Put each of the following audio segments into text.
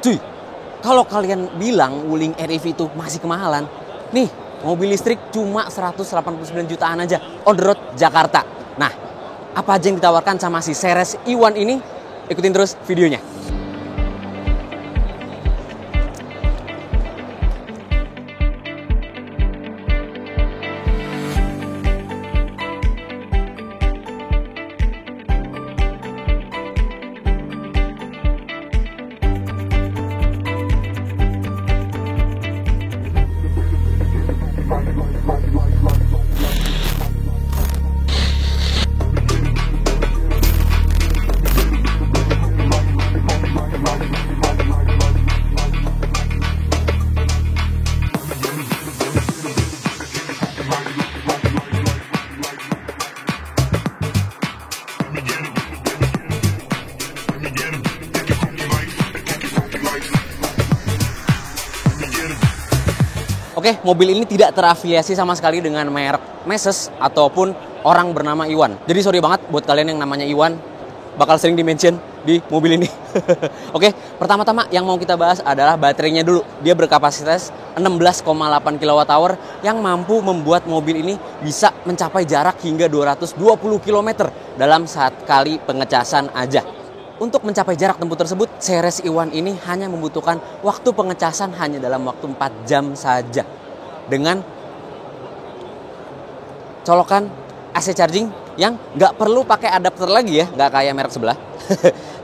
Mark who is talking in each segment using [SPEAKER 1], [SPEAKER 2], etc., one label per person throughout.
[SPEAKER 1] Cuy, kalau kalian bilang Wuling REV itu masih kemahalan, nih mobil listrik cuma 189 jutaan aja on the road Jakarta. Nah, apa aja yang ditawarkan sama si Ceres E1 ini? Ikutin terus videonya. Oke, mobil ini tidak terafiliasi sama sekali dengan merek Mercedes ataupun orang bernama Iwan. Jadi sorry banget buat kalian yang namanya Iwan, bakal sering di-mention di mobil ini. Oke, pertama-tama yang mau kita bahas adalah baterainya dulu. Dia berkapasitas 16,8 kWh yang mampu membuat mobil ini bisa mencapai jarak hingga 220 km dalam sekali pengecasan aja. Untuk mencapai jarak tempuh tersebut, Ceres E1 ini hanya membutuhkan waktu pengecasan hanya dalam waktu 4 jam saja. Dengan colokan AC charging yang nggak perlu pakai adapter lagi ya, nggak kayak merek sebelah.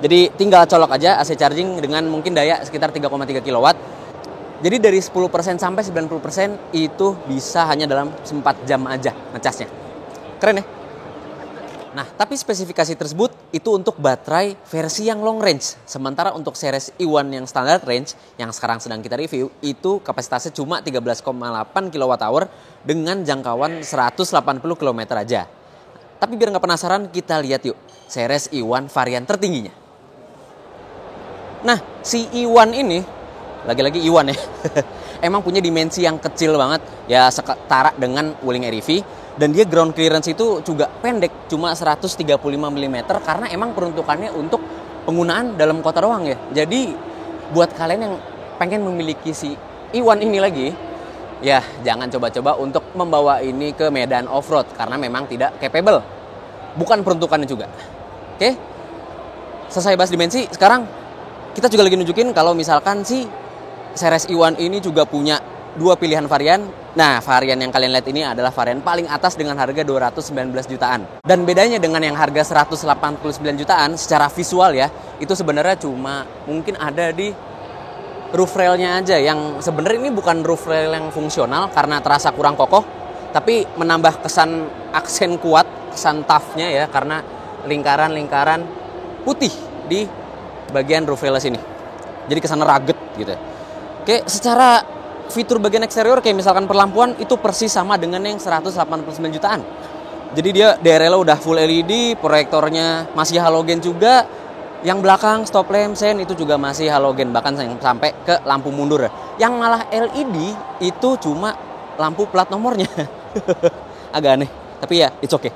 [SPEAKER 1] Jadi tinggal colok aja AC charging dengan mungkin daya sekitar 3,3 kW. Jadi dari 10% sampai 90% itu bisa hanya dalam 4 jam aja ngecasnya. Keren ya? Nah, tapi spesifikasi tersebut itu untuk baterai versi yang long range. Sementara untuk Ceres E1 yang standard range, yang sekarang sedang kita review, itu kapasitasnya cuma 13,8 kWh dengan jangkauan 180 km aja. Tapi biar nggak penasaran, kita lihat yuk Ceres E1 varian tertingginya. Nah, si E1 ini, lagi-lagi E1 ya, emang punya dimensi yang kecil banget, ya setara dengan Wuling REV. Dan dia ground clearance itu juga pendek, cuma 135 mm karena emang peruntukannya untuk penggunaan dalam kota doang ya. Jadi buat kalian yang pengen memiliki si E1 ini lagi, ya jangan coba-coba untuk membawa ini ke medan off-road karena memang tidak capable. Bukan peruntukannya juga. Oke, selesai bahas dimensi, sekarang kita juga lagi nunjukin kalau misalkan si Ceres E1 ini juga punya dua pilihan varian. Nah, varian yang kalian lihat ini adalah varian paling atas dengan harga 219 jutaan. Dan bedanya dengan yang harga 189 jutaan secara visual ya, itu sebenarnya cuma mungkin ada di roof railnya aja yang sebenarnya ini bukan roof rail yang fungsional karena terasa kurang kokoh, tapi menambah kesan aksen kuat, kesan toughnya ya karena lingkaran-lingkaran putih di bagian roof rail sini. Jadi kesannya rugged gitu. Oke, secara fitur bagian eksterior kayak misalkan perlampuan itu persis sama dengan yang 189 jutaan. Jadi dia DRL udah full LED, proyektornya masih halogen juga. Yang belakang stop lamp sen itu juga masih halogen, bahkan sampai ke lampu mundur. Yang malah LED itu cuma lampu plat nomornya. Agak aneh, tapi ya it's okay.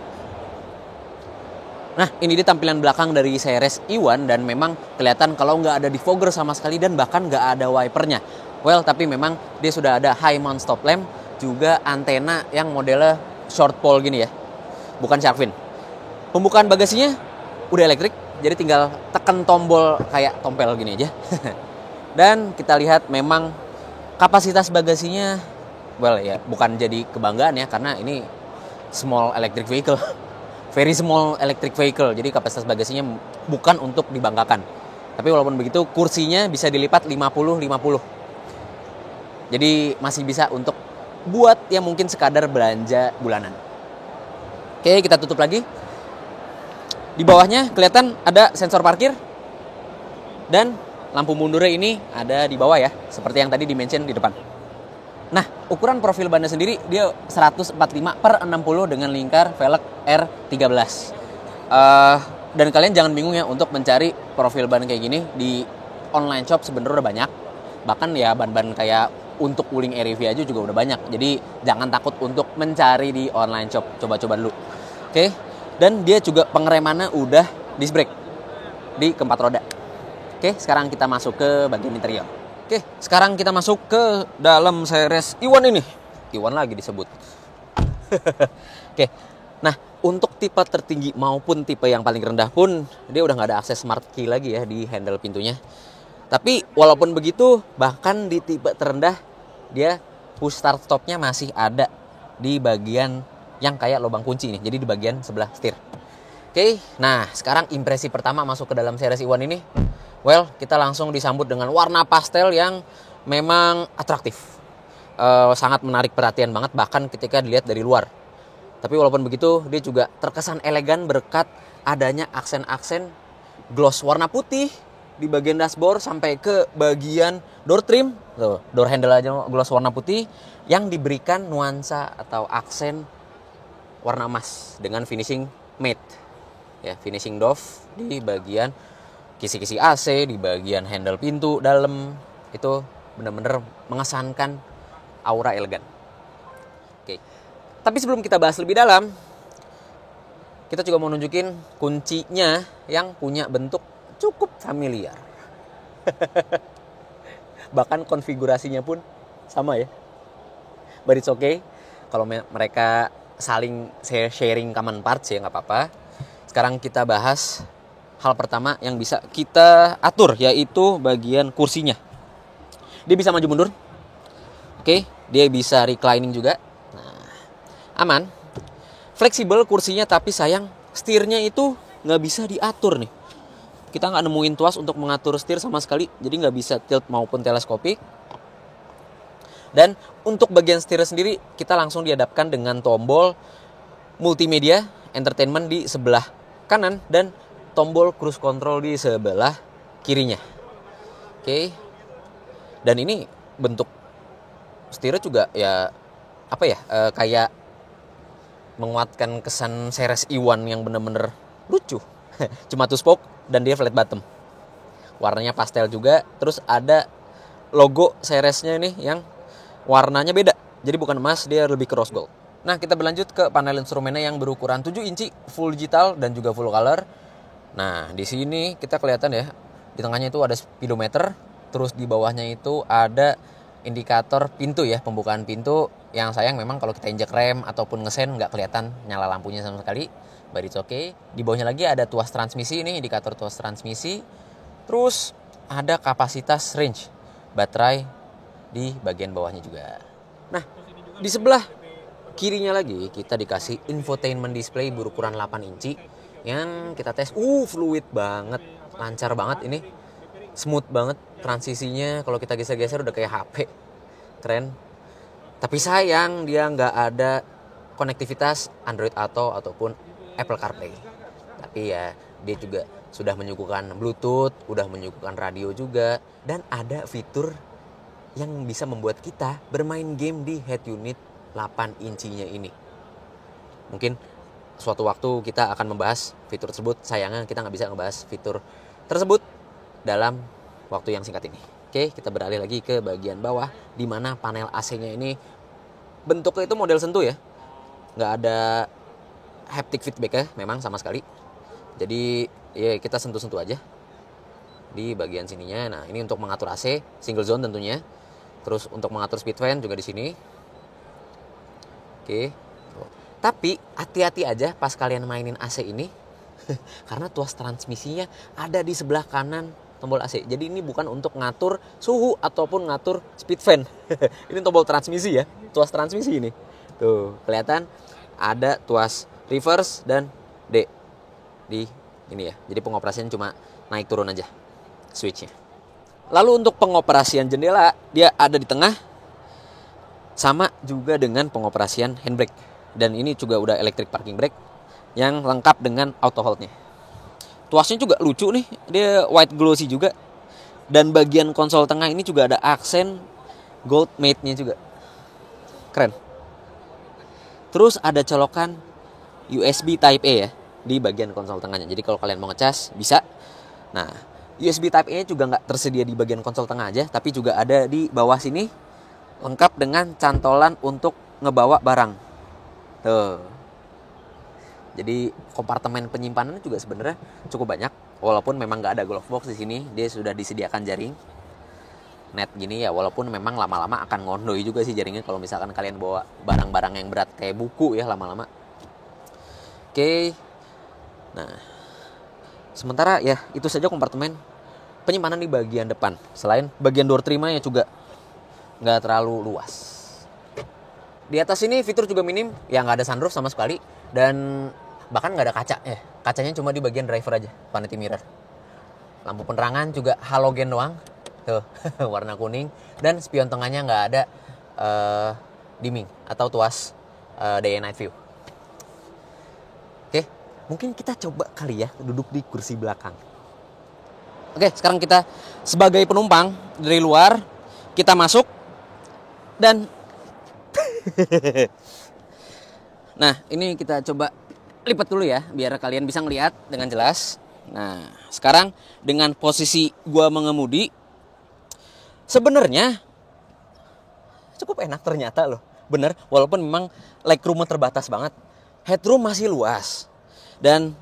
[SPEAKER 1] Nah, ini dia tampilan belakang dari Ceres E1 dan memang kelihatan kalau nggak ada defogger sama sekali dan bahkan nggak ada wipernya. Well, tapi memang dia sudah ada high mount stop lamp, juga antena yang modelnya short pole gini ya, bukan shark fin. Pembukaan bagasinya udah elektrik, jadi tinggal tekan tombol kayak tompel gini aja. Dan kita lihat memang kapasitas bagasinya, well ya bukan jadi kebanggaan ya, karena ini small electric vehicle, very small electric vehicle, jadi kapasitas bagasinya bukan untuk dibanggakan. Tapi walaupun begitu, kursinya bisa dilipat 50-50. Jadi masih bisa untuk buat yang mungkin sekadar belanja bulanan. Oke, kita tutup lagi. Di bawahnya kelihatan ada sensor parkir. Dan lampu mundurnya ini ada di bawah ya. Seperti yang tadi di-mention di depan. Nah, ukuran profil bannya sendiri dia 145/60 dengan lingkar velg R13. Dan kalian jangan bingung ya untuk mencari profil ban kayak gini. Di online shop sebenarnya udah banyak. Bahkan ya ban-ban kayak untuk Wuling REV aja juga udah banyak. Jadi jangan takut untuk mencari di online shop. Coba-coba dulu. Oke. Dan dia juga pengeremannya udah disc brake di keempat roda. Oke, sekarang kita masuk ke bagian interior. Oke, sekarang kita masuk ke dalam series Iwan ini. Iwan lagi disebut. Oke, nah untuk tipe tertinggi maupun tipe yang paling rendah pun dia udah nggak ada akses smart key lagi ya di handle pintunya. Tapi walaupun begitu, bahkan di tipe terendah dia push start stopnya masih ada di bagian yang kayak lubang kunci nih. Jadi di bagian sebelah setir. Oke, nah sekarang impresi pertama masuk ke dalam series Iwan ini. Well, kita langsung disambut dengan warna pastel yang memang atraktif. Sangat menarik perhatian banget bahkan ketika dilihat dari luar. Tapi walaupun begitu, dia juga terkesan elegan berkat adanya aksen-aksen gloss warna putih di bagian dashboard sampai ke bagian door trim. Tuh, door handle aja gloss warna putih yang diberikan nuansa atau aksen warna emas dengan finishing matte. Ya, finishing doff di bagian kisi-kisi AC, di bagian handle pintu dalam, itu benar-benar mengesankan aura elegan. Oke. Tapi sebelum kita bahas lebih dalam, kita juga mau nunjukin kuncinya yang punya bentuk cukup familiar. Bahkan konfigurasinya pun sama ya. But it's okay. Kalau mereka saling sharing common parts ya nggak apa-apa. Sekarang kita bahas hal pertama yang bisa kita atur, yaitu bagian kursinya. Dia bisa maju mundur. Oke, dia bisa reclining juga. Nah, aman. Fleksibel kursinya, tapi sayang setirnya itu nggak bisa diatur nih. Kita nggak nemuin tuas untuk mengatur setir sama sekali. Jadi nggak bisa tilt maupun teleskopik. Dan untuk bagian setir sendiri, kita langsung dihadapkan dengan tombol multimedia entertainment di sebelah kanan dan tombol cruise control di sebelah kirinya. Oke. Dan ini bentuk setirnya juga ya apa ya? Kayak menguatkan kesan series Iwan yang bener-bener lucu. Cuma two spoke dan dia flat bottom. Warnanya pastel juga. Terus ada logo seriesnya nih yang warnanya beda. Jadi bukan emas, dia lebih ke rose gold. Nah, kita berlanjut ke panel instrumennya yang berukuran 7 inci, full digital dan juga full color. Nah, di sini kita kelihatan ya, di tengahnya itu ada speedometer, terus di bawahnya itu ada indikator pintu ya, pembukaan pintu. Yang sayang memang kalau kita injek rem ataupun ngesen nggak kelihatan nyala lampunya sama sekali. But it's okay. Di bawahnya lagi ada tuas transmisi, ini indikator tuas transmisi. Terus ada kapasitas range baterai di bagian bawahnya juga. Nah, di sebelah kirinya lagi kita dikasih infotainment display berukuran 8 inci. Yang kita tes, fluid banget, lancar banget ini, smooth banget transisinya. Kalau kita geser-geser udah kayak HP, keren. Tapi sayang dia nggak ada konektivitas Android Auto ataupun Apple CarPlay. Tapi ya dia juga sudah menyuguhkan Bluetooth, udah menyuguhkan radio juga, dan ada fitur yang bisa membuat kita bermain game di head unit 8 incinya ini. Mungkin suatu waktu kita akan membahas fitur tersebut. Sayangnya kita nggak bisa ngebahas fitur tersebut dalam waktu yang singkat ini. Oke, kita beralih lagi ke bagian bawah, di mana panel AC-nya ini bentuknya itu model sentuh ya. Nggak ada haptic feedback ya, memang sama sekali. Jadi ya kita sentuh-sentuh aja di bagian sininya. Nah, ini untuk mengatur AC, single zone tentunya. Terus untuk mengatur speed fan juga di sini. Oke. Tapi hati-hati aja pas kalian mainin AC ini karena tuas transmisinya ada di sebelah kanan tombol AC. Jadi ini bukan untuk ngatur suhu ataupun ngatur speed fan. Ini tombol transmisi ya, tuas transmisi ini. Tuh, kelihatan ada tuas reverse dan D di ini ya. Jadi pengoperasian cuma naik turun aja switchnya. Lalu untuk pengoperasian jendela, dia ada di tengah. Sama juga dengan pengoperasian handbrake. Dan ini juga udah electric parking brake yang lengkap dengan auto hold-nya. Tuasnya juga lucu nih, dia white glossy juga. Dan bagian konsol tengah ini juga ada aksen gold matte-nya juga. Keren. Terus ada colokan USB Type A ya di bagian konsol tengahnya. Jadi kalau kalian mau ngecas bisa. Nah, USB Type A juga nggak tersedia di bagian konsol tengah aja, tapi juga ada di bawah sini, lengkap dengan cantolan untuk ngebawa barang. Tuh. Jadi kompartemen penyimpanan juga sebenarnya cukup banyak. Walaupun memang nggak ada glove box di sini, dia sudah disediakan jaring net gini ya. Walaupun memang lama-lama akan ngondoi juga sih jaringnya kalau misalkan kalian bawa barang-barang yang berat kayak buku ya lama-lama. Oke. Nah, sementara ya itu saja kompartemen penyimpanan di bagian depan. Selain bagian door trimnya juga nggak terlalu luas. Di atas ini fitur juga minim, ya nggak ada sunroof sama sekali. Dan bahkan nggak ada kaca ya. Kacanya cuma di bagian driver aja, vanity mirror. Lampu penerangan juga halogen doang. Tuh, warna kuning. Dan spion tengahnya nggak ada dimming atau tuas day and night view. Oke, mungkin kita coba kali ya duduk di kursi belakang. Oke, sekarang kita sebagai penumpang dari luar, kita masuk dan nah, ini kita coba lipat dulu ya biar kalian bisa ngelihat dengan jelas. Nah, sekarang dengan posisi gua mengemudi sebenarnya cukup enak ternyata loh. Bener, walaupun memang legroom terbatas banget. Headroom masih luas. Dan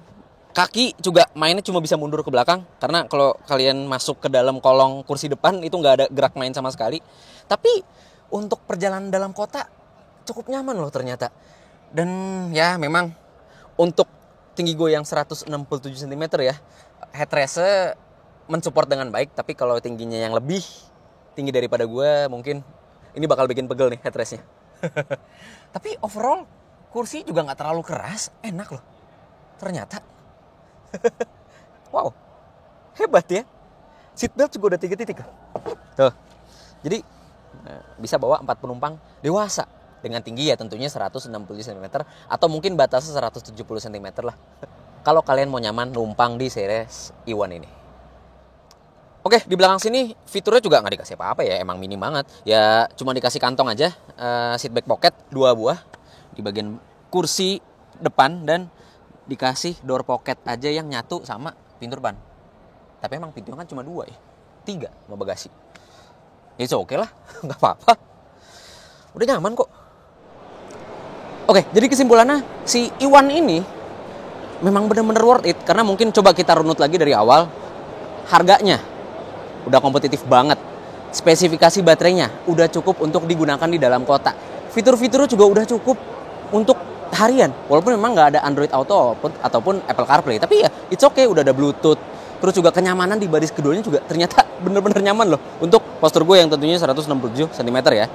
[SPEAKER 1] kaki juga mainnya cuma bisa mundur ke belakang. Karena kalau kalian masuk ke dalam kolong kursi depan itu nggak ada gerak main sama sekali. Tapi untuk perjalanan dalam kota cukup nyaman loh ternyata. Dan ya memang untuk tinggi gue yang 167 cm ya, headrest-nya mensupport dengan baik. Tapi kalau tingginya yang lebih tinggi daripada gue, mungkin ini bakal bikin pegel nih headrest-nya. Tapi overall kursi juga gak terlalu keras, enak loh ternyata. Wow, hebat ya. Seatbelt juga udah 3 titik tuh. Jadi bisa bawa 4 penumpang dewasa dengan tinggi ya tentunya 160 cm atau mungkin batasnya 170 cm lah. Kalau kalian mau nyaman numpang di series E1 ini. Oke, di belakang sini fiturnya juga nggak dikasih apa-apa ya, emang minim banget. Ya cuma dikasih kantong aja, seat back pocket 2 buah di bagian kursi depan dan dikasih door pocket aja yang nyatu sama pintu depan. Tapi emang pintunya kan cuma 2 ya, 3 sama bagasi. It's okay lah, nggak apa-apa. Udah nyaman kok. Oke, jadi kesimpulannya si E1 ini memang benar-benar worth it. Karena mungkin coba kita runut lagi dari awal. Harganya udah kompetitif banget. Spesifikasi baterainya udah cukup untuk digunakan di dalam kota. Fitur-fiturnya juga udah cukup untuk harian. Walaupun memang nggak ada Android Auto ataupun Apple CarPlay. Tapi ya it's okay, udah ada Bluetooth. Terus juga kenyamanan di baris keduanya juga ternyata bener-bener nyaman loh. Untuk postur gue yang tentunya 167 cm ya.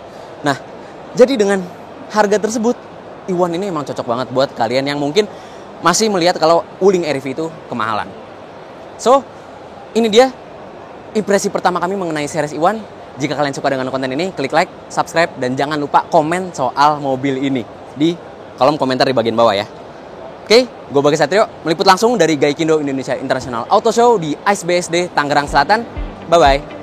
[SPEAKER 1] Nah, jadi dengan harga tersebut, E1 ini emang cocok banget buat kalian yang mungkin masih melihat kalau Wuling REV itu kemahalan. So, ini dia impresi pertama kami mengenai series E1. Jika kalian suka dengan konten ini, klik like, subscribe, dan jangan lupa komen soal mobil ini di kolom komentar di bagian bawah ya. Oke, gue Bagas Satrio, meliput langsung dari Gaikindo Indonesia International Auto Show di ICE BSD Tangerang Selatan. Bye-bye.